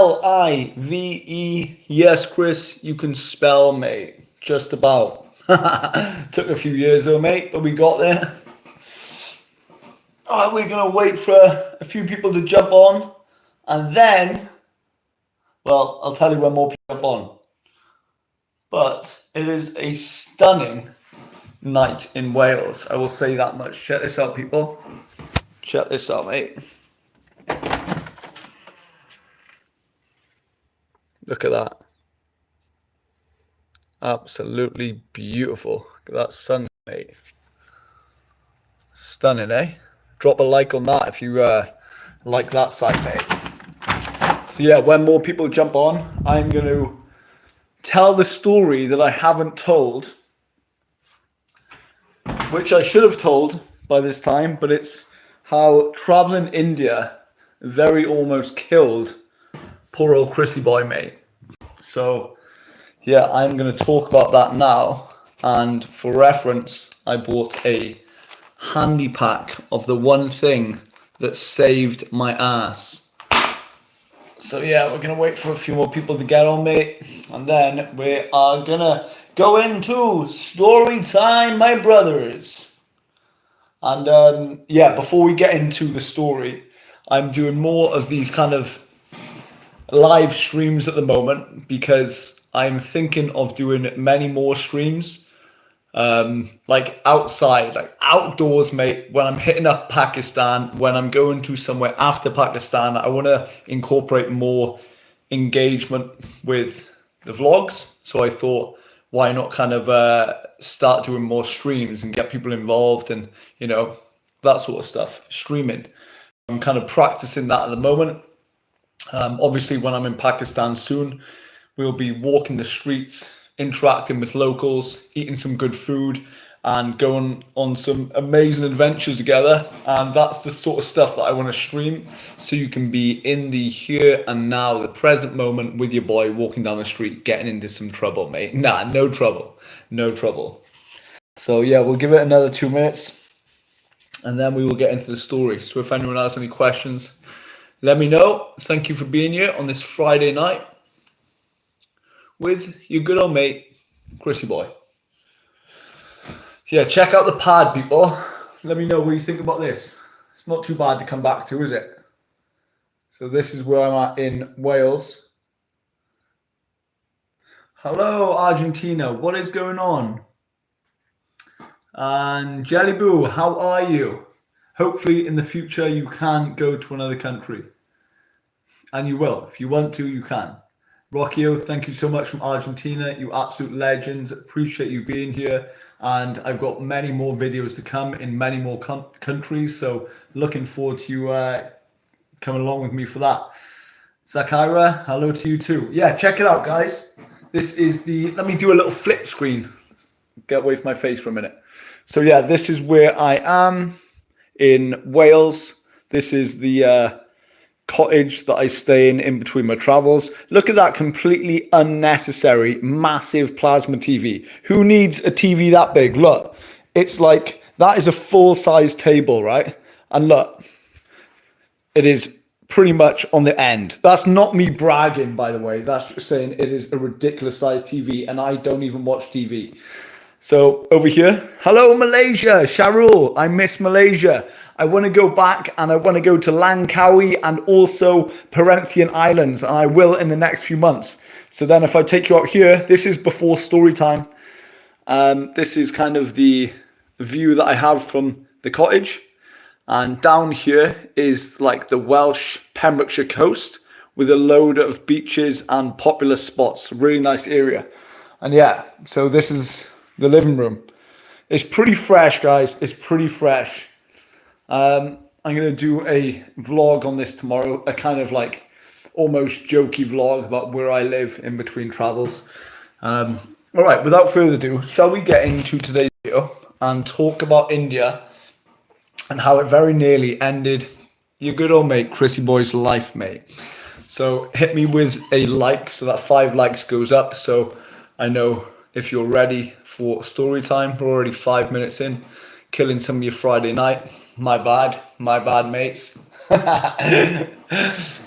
Live. Yes, Chris, you can spell, mate. Just about. Took a few years though, mate, but we got there. All right, we're gonna wait for a few people to jump on, and then, well, I'll tell you when more people jump on. But it is a stunning night in Wales. I will say that much. Check this out, people. Check this out, mate. Look at that. Absolutely beautiful. Look at that sun, mate. Stunning, eh? Drop a like on that if you like that side, mate. So yeah, when more people jump on, I'm going to tell the story that I haven't told, which I should have told by this time, but it's how traveling India very almost killed poor old Chrissy Boy, mate. So yeah, I'm going to talk about that now. And for reference, I bought a handy pack of the one thing that saved my ass. So yeah, we're gonna wait for a few more people to get on, mate, and then we are gonna go into story time, my brothers. And yeah, before we get into the story, I'm doing more of these kind of live streams at the moment because I'm thinking of doing many more streams. Like outside, like outdoors, mate, when I'm hitting up Pakistan, when I'm going to somewhere after Pakistan, I want to incorporate more engagement with the vlogs. So I thought, why not kind of start doing more streams and get people involved and, you know, that sort of stuff, streaming. I'm kind of practicing that at the moment. Obviously, when I'm in Pakistan soon, we'll be walking the streets, interacting with locals, eating some good food, and going on some amazing adventures together. And that's the sort of stuff that I want to stream, so you can be in the here and now, the present moment with your boy walking down the street, getting into some trouble, mate. Nah, no trouble. No trouble. So yeah, we'll give it another 2 minutes, and then we will get into the story. So if anyone has any questions, let me know. Thank you for being here on this Friday night with your good old mate, Chrissy Boy. Yeah, check out the pad, people. Let me know what you think about this. It's not too bad to come back to, is it? So this is where I'm at in Wales. Hello, Argentina. What is going on? And Jelly Boo, how are you? Hopefully in the future you can go to another country. And you will. If you want to, you can. Rockio, thank you so much from Argentina. You absolute legends. Appreciate you being here. And I've got many more videos to come in many more countries. So looking forward to you coming along with me for that. Zakira, hello to you too. Yeah, check it out, guys. This is the, let me do a little flip screen. Get away from my face for a minute. So yeah, this is where I am in Wales. This is the cottage that I stay in between my travels. Look at that completely unnecessary massive plasma TV. Who needs a TV that big? Look, it's like, that is a full-size table, right? And look, it is pretty much on the end. That's not me bragging, by the way. That's just saying it is a ridiculous size TV, and I don't even watch TV. So over here, hello Malaysia, Sharul, I miss Malaysia. I want to go back and I want to go to Langkawi and also Perhentian Islands, and I will in the next few months. So then if I take you out here, this is before story time. This is kind of the view that I have from the cottage. And down here is like the Welsh Pembrokeshire coast with a load of beaches and popular spots. Really nice area. And yeah, so this is the living room. It's pretty fresh, guys. It's pretty fresh. I'm going to do a vlog on this tomorrow, a kind of like almost jokey vlog about where I live in between travels. All right, without further ado, shall we get into today's video and talk about India and how it very nearly ended your good old mate, Chrissy Boy's life, mate. So hit me with a like so that 5 likes goes up. So I know if you're ready for story time. We're already 5 minutes in, killing some of your Friday night. My bad, mates.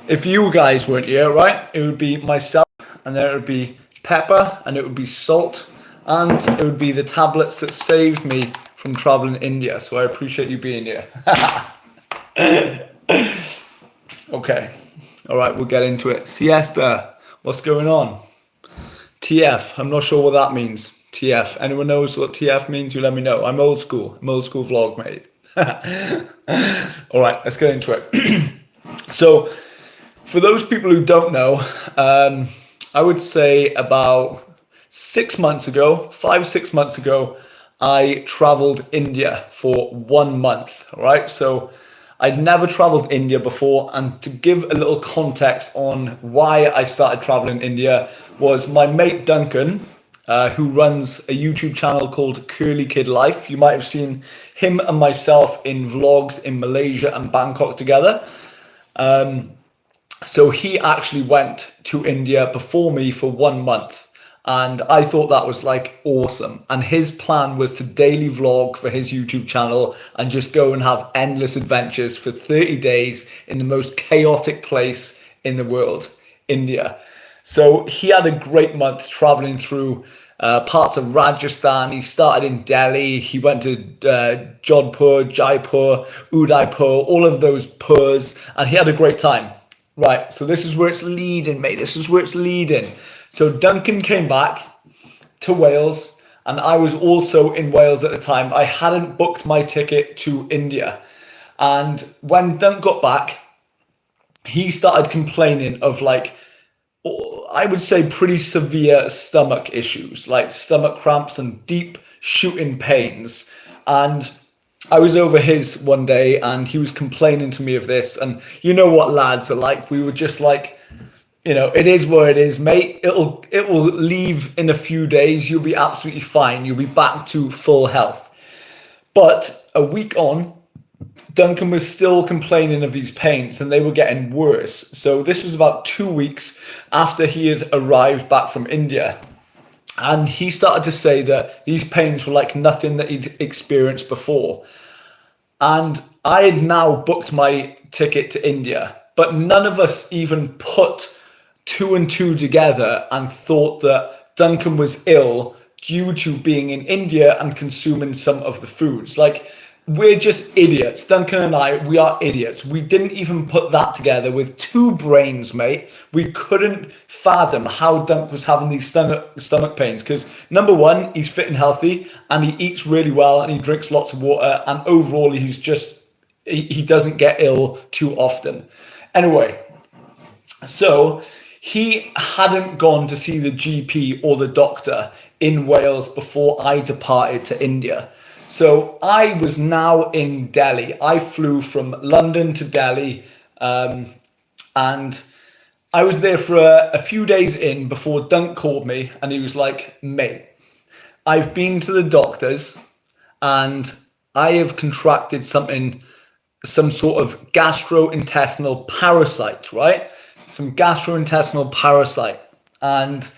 If you guys weren't here, right, it would be myself, and then it would be pepper, and it would be salt, and it would be the tablets that saved me from traveling India. So I appreciate you being here. Okay. All right, we'll get into it. Siesta, what's going on? TF, I'm not sure what that means. TF, anyone knows what TF means? You let me know. I'm old school. I'm old school vlog, mate. All right, let's get into it. So, for those people who don't know, I would say about 6 months ago, 5-6 months ago, I traveled India for 1 month. All right, so I'd never traveled India before, and to give a little context on why I started traveling India was my mate Duncan, who runs a YouTube channel called Curly Kid Life. You might have seen him and myself in vlogs in Malaysia and Bangkok together. So he actually went to India before me for 1 month. And I thought that was like awesome. And his plan was to daily vlog for his YouTube channel and just go and have endless adventures for 30 days in the most chaotic place in the world, India. So he had a great month traveling through parts of Rajasthan. He started in Delhi. He went to Jodhpur, Jaipur, Udaipur, all of those purs, and he had a great time. Right, so this is where it's leading, mate. This is where it's leading. So Duncan came back to Wales, and I was also in Wales at the time. I hadn't booked my ticket to India. And when Duncan got back, he started complaining of like, I would say pretty severe stomach issues, like stomach cramps and deep shooting pains. And I was over his one day and he was complaining to me of this. And you know what lads are like. We were just like, you know, it is what it is, mate. It will leave in a few days. You'll be absolutely fine. You'll be back to full health. But a week on, Duncan was still complaining of these pains and they were getting worse. So this was about 2 weeks after he had arrived back from India. And he started to say that these pains were like nothing that he'd experienced before. And I had now booked my ticket to India, but none of us even put 2 and 2 together and thought that Duncan was ill due to being in India and consuming some of the foods. Like, we're just idiots. Duncan and I, we are idiots. We didn't even put that together with 2 brains, mate. We couldn't fathom how Dunk was having these stomach pains because, number one, he's fit and healthy and he eats really well and he drinks lots of water, and overall he's just, he doesn't get ill too often. Anyway, so he hadn't gone to see the GP or the doctor in Wales before I departed to India. So I was now in Delhi. I flew from London to Delhi, and I was there for a few days in before Dunk called me and he was like, mate, I've been to the doctors and I have contracted some sort of gastrointestinal parasite, right? Some gastrointestinal parasite. And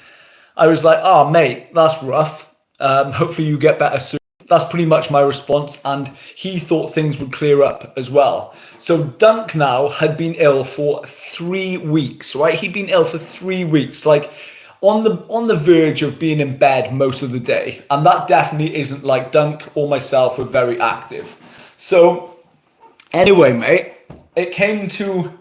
I was like, oh, mate, that's rough. Hopefully you get better soon. That's pretty much my response, and he thought things would clear up as well. So Dunk now had been ill for 3 weeks, right? He'd been ill for 3 weeks, like on the verge of being in bed most of the day. And that definitely isn't like Dunk or myself were very active. So anyway, mate, it came to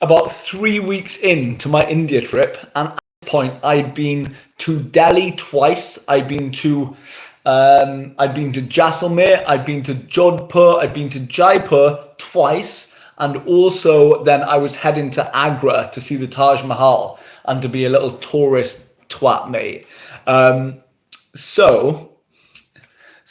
about 3 weeks into my India trip, and at this point I'd been to Delhi twice. I'd been to Jaisalmer, I'd been to Jodhpur, I'd been to Jaipur twice, and also then I was heading to Agra to see the Taj Mahal and to be a little tourist twat, mate. So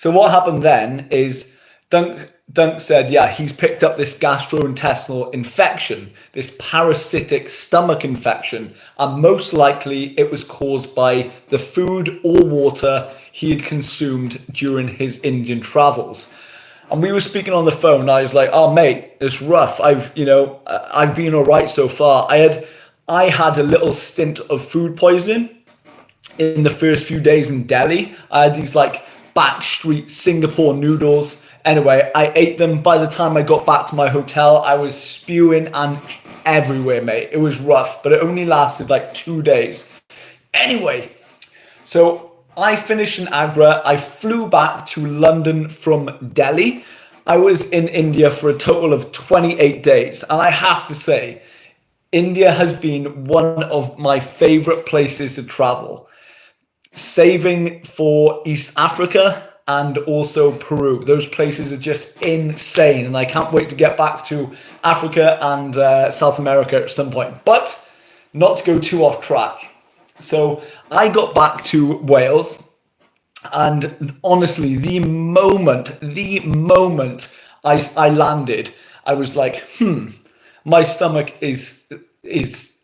what happened then is Dunk said, yeah, he's picked up this gastrointestinal infection, this parasitic stomach infection, and most likely it was caused by the food or water he had consumed during his Indian travels. And we were speaking on the phone. I was like, oh, mate, it's rough. I've been all right so far. I had a little stint of food poisoning in the first few days in Delhi. I had these like backstreet Singapore noodles. Anyway, I ate them. By the time I got back to my hotel, I was spewing and everywhere, mate. It was rough, but it only lasted like 2 days. Anyway, so I finished in Agra. I flew back to London from Delhi. I was in India for a total of 28 days. And I have to say, India has been one of my favorite places to travel, saving for East Africa and also Peru. Those places are just insane, and I can't wait to get back to Africa and South America at some point. But not to go too off track. So I got back to Wales, and honestly, the moment I landed, I was like, my stomach is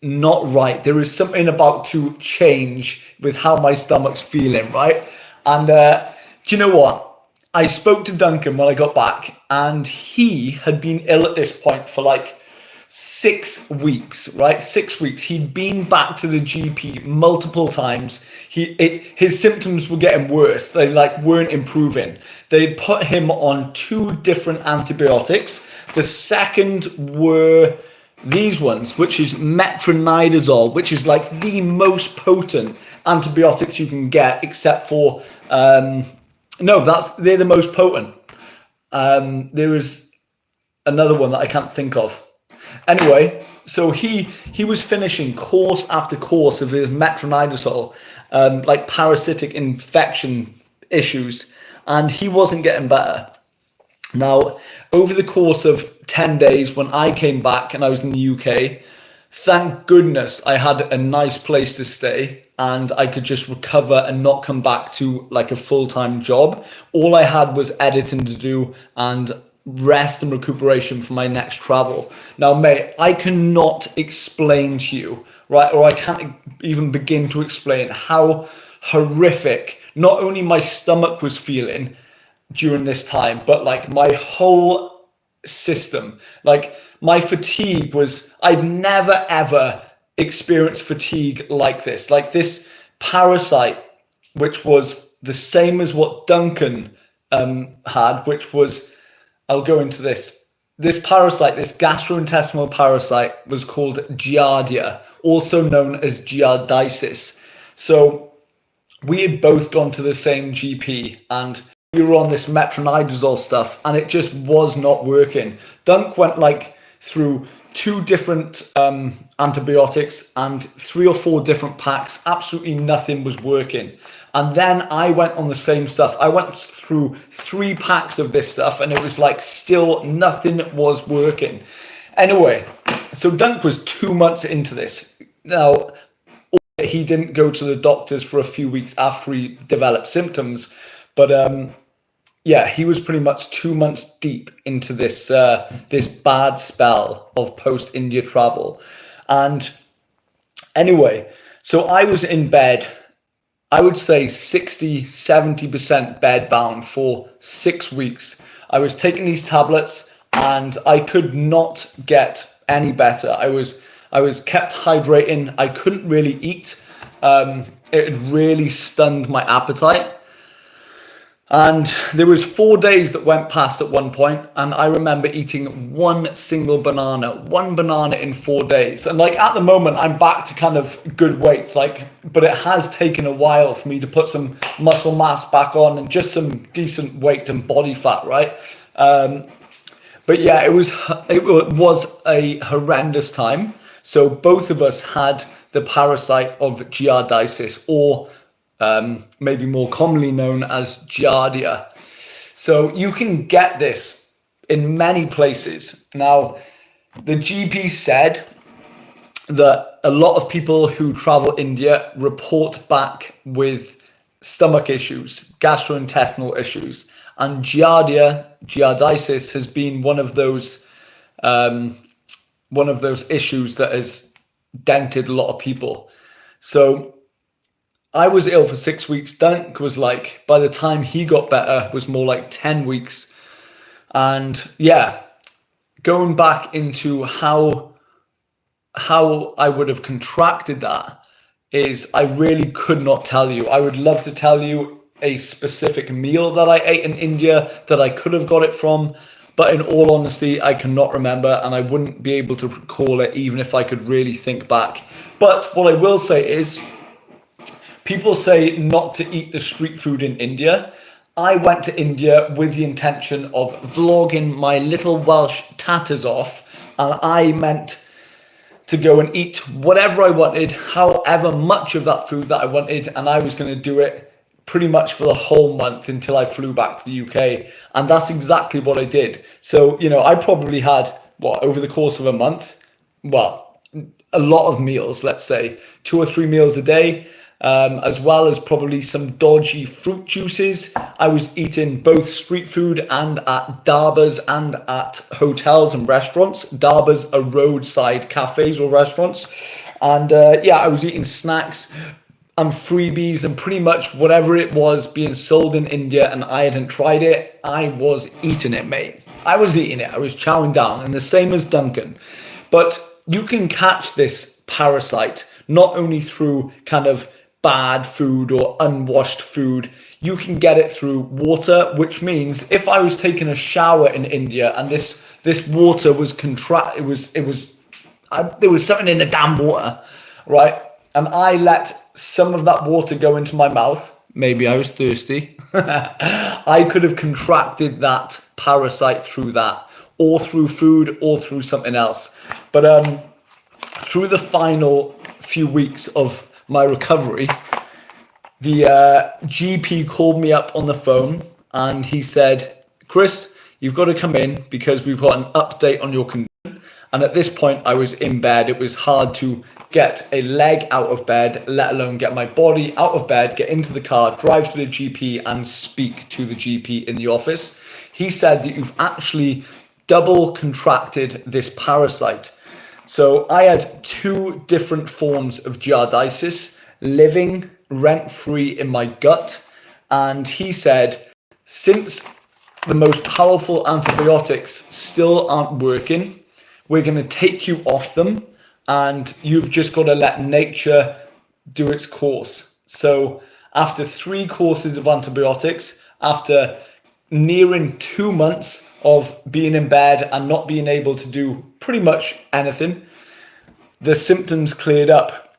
not right. There is something about to change with how my stomach's feeling, right? And do you know what? I spoke to Duncan when I got back, and he had been ill at this point for like 6 weeks, right? 6 weeks. He'd been back to the GP multiple times. His symptoms were getting worse. They like weren't improving. They put him on 2 different antibiotics. The second were these ones, which is metronidazole, which is like the most potent antibiotics you can get, except for they're the most potent. There is another one that I can't think of. Anyway, so he was finishing course after course of his metronidazole, like parasitic infection issues, and he wasn't getting better. Now, over the course of 10 days, when I came back and I was in the UK, thank goodness I had a nice place to stay and I could just recover and not come back to like a full-time job. All I had was editing to do and rest and recuperation for my next travel. Now, mate, I cannot explain to you, right, or I can't even begin to explain how horrific not only my stomach was feeling during this time, but like my whole system. Like my fatigue was, I'd never ever experienced fatigue like this. Like this parasite, which was the same as what Duncan had, which was, I'll go into this. This parasite, this gastrointestinal parasite, was called Giardia, also known as giardiasis. So we had both gone to the same GP and we were on this metronidazole stuff and it just was not working. Dunk went like through 2 different antibiotics and 3 or 4 different packs. Absolutely nothing was working. And then I went on the same stuff. I went through 3 packs of this stuff and it was like still nothing was working. Anyway, so Dunk was 2 months into this. Now, he didn't go to the doctors for a few weeks after he developed symptoms, but yeah, he was pretty much 2 months deep into this this bad spell of post-India travel. And anyway, so I was in bed, I would say 60-70% bedbound for 6 weeks. I was taking these tablets and I could not get any better. I was kept hydrating. I couldn't really eat. It really stunned my appetite. And there was 4 days that went past at one point, and I remember eating 1 single banana, 1 banana in 4 days. And like at the moment, I'm back to kind of good weight, like, but it has taken a while for me to put some muscle mass back on and just some decent weight and body fat, right? But yeah, it was a horrendous time. So both of us had the parasite of giardiasis, or maybe more commonly known as Giardia. So you can get this in many places. Now, the GP said that a lot of people who travel India report back with stomach issues, gastrointestinal issues, and giardiasis has been one of those issues that has dented a lot of people. So I was ill for 6 weeks. Dunk was like, by the time he got better, was more like 10 weeks. And yeah, going back into how I would have contracted that is, I really could not tell you. I would love to tell you a specific meal that I ate in India that I could have got it from, but in all honesty, I cannot remember, and I wouldn't be able to recall it even if I could really think back. But what I will say is, people say not to eat the street food in India. I went to India with the intention of vlogging my little Welsh tatters off, and I meant to go and eat whatever I wanted, however much of that food that I wanted, and I was going to do it pretty much for the whole month until I flew back to the UK. And that's exactly what I did. So, you know, I probably had, over the course of a month, a lot of meals, let's say 2 or 3 meals a day, as well as probably some dodgy fruit juices. I was eating both street food and at dhabas and at hotels and restaurants. Dhabas are roadside cafes or restaurants. And I was eating snacks and freebies and pretty much whatever it was being sold in India and I hadn't tried it, I was eating it, mate. I was eating it. I was chowing down, and the same as Duncan. But you can catch this parasite not only through kind of bad food or unwashed food. You can get it through water, which means if I was taking a shower in India and this water was there was something in the damn water, right? And I let some of that water go into my mouth. Maybe I was thirsty. I could have contracted that parasite through that, or through food, or through something else. But through the final few weeks of my recovery, the GP called me up on the phone and he said, "Chris, you've got to come in because we've got an update on your condition." And at this point, I was in bed. It was hard to get a leg out of bed, let alone get my body out of bed, get into the car, drive to the GP and speak to the GP in the office. He said that you've actually double contracted this parasite. So I had 2 different forms of giardiasis living rent-free in my gut. And he said, since the most powerful antibiotics still aren't working, we're going to take you off them and you've just got to let nature do its course. So after 3 courses of antibiotics, after nearing 2 months of being in bed and not being able to do pretty much anything, the symptoms cleared up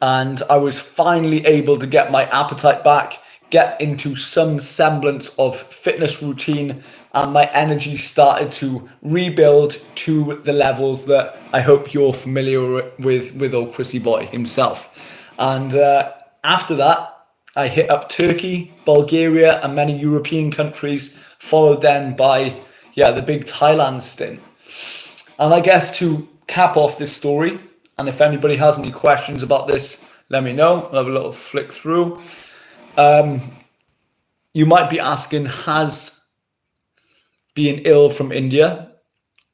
and I was finally able to get my appetite back, get into some semblance of fitness routine, and my energy started to rebuild to the levels that I hope you're familiar with old Chrissy Boy himself. And after that, I hit up Turkey, Bulgaria, and many European countries, followed then by, the big Thailand stint. And I guess to cap off this story, and if anybody has any questions about this, let me know. I'll have a little flick through. You might be asking, has being ill from India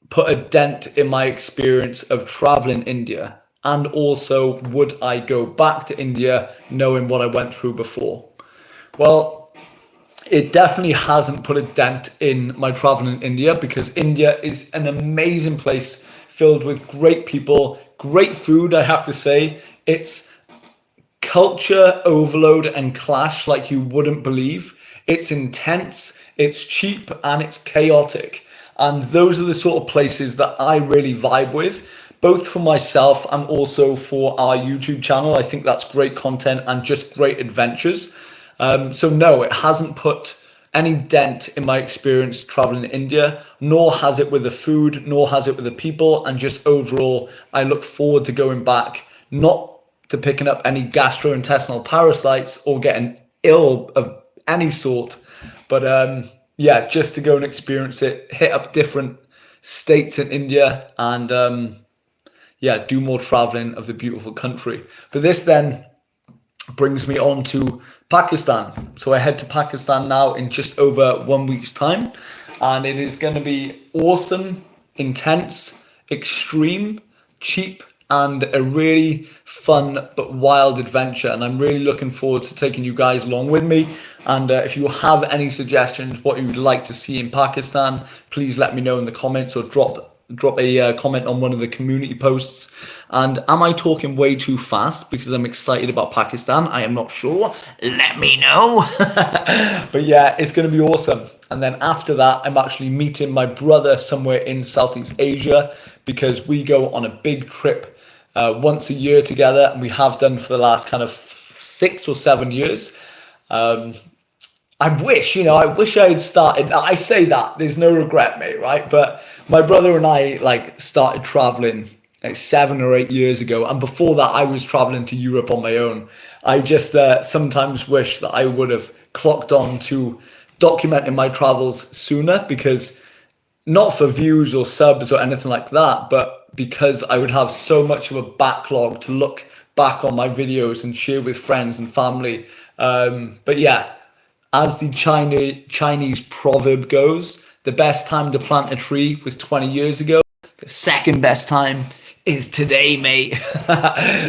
put a dent in my experience of traveling India? And also, would I go back to India knowing what I went through before? Well, it definitely hasn't put a dent in my travel in India, because India is an amazing place filled with great people, great food, I have to say. It's culture overload and clash like you wouldn't believe. It's intense, it's cheap, and it's chaotic. And those are the sort of places that I really vibe with, both for myself and also for our YouTube channel. I think that's great content and just great adventures. So no, it hasn't put any dent in my experience traveling in India, nor has it with the food, nor has it with the people. And just overall, I look forward to going back, not to picking up any gastrointestinal parasites or getting ill of any sort, but just to go and experience it, hit up different states in India, and do more traveling of the beautiful country. But this then brings me on to Pakistan. So I head to Pakistan now in just over 1 week's time, and it is going to be awesome, intense, extreme, cheap, and a really fun but wild adventure. And I'm really looking forward to taking you guys along with me. And if you have any suggestions what you would like to see in Pakistan, please let me know in the comments or drop drop a comment on one of the community posts. And am I talking way too fast because I'm excited about Pakistan? I am not sure. Let me know. But yeah, it's going to be awesome. And then after that, I'm actually meeting my brother somewhere in Southeast Asia, because we go on a big trip once a year together, and we have done for the last kind of 6 or 7 years. I wish I had started. I say that, there's no regret, mate, right? But my brother and I started traveling like 7 or 8 years ago. And before that, I was traveling to Europe on my own. I just sometimes wish that I would have clocked on to documenting my travels sooner, because not for views or subs or anything like that, but because I would have so much of a backlog to look back on my videos and share with friends and family. But yeah, as the Chinese proverb goes, the best time to plant a tree was 20 years ago. The second best time is today, mate.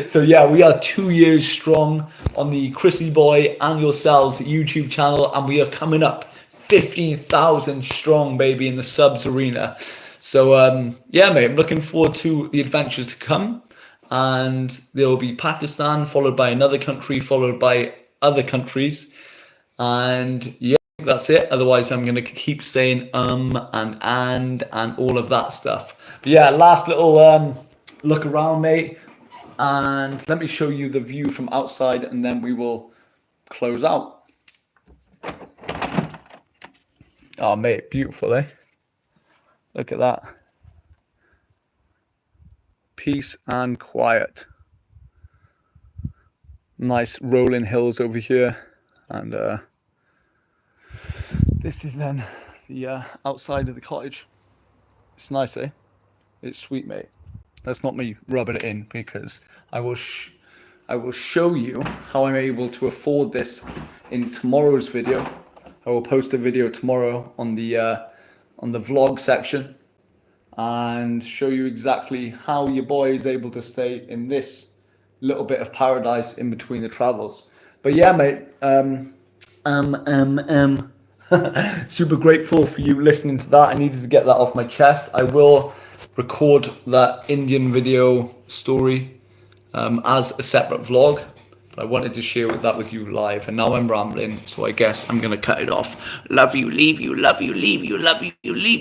So yeah, we are 2 years strong on the Chrissy Boy and yourselves YouTube channel, and we are coming up 15,000 strong, baby, in the subs arena. So yeah, mate, I'm looking forward to the adventures to come. And there will be Pakistan, followed by another country, followed by other countries. And yeah, that's it. Otherwise, I'm going to keep saying and all of that stuff. But yeah, last little look around, mate. And let me show you the view from outside, and then we will close out. Oh, mate, beautiful, eh? Look at that. Peace and quiet. Nice rolling hills over here. And this is then the outside of the cottage. It's nice, eh? It's sweet, mate. That's not me rubbing it in, because I will show you how I'm able to afford this in tomorrow's video. I will post a video tomorrow on the vlog section, and show you exactly how your boy is able to stay in this little bit of paradise in between the travels. But yeah, mate, super grateful for you listening to that. I needed to get that off my chest. I will record that Indian video story as a separate vlog, but I wanted to share that with you live. And now I'm rambling, so I guess I'm gonna cut it off. Love you, leave you, love you, leave you, love you, leave you.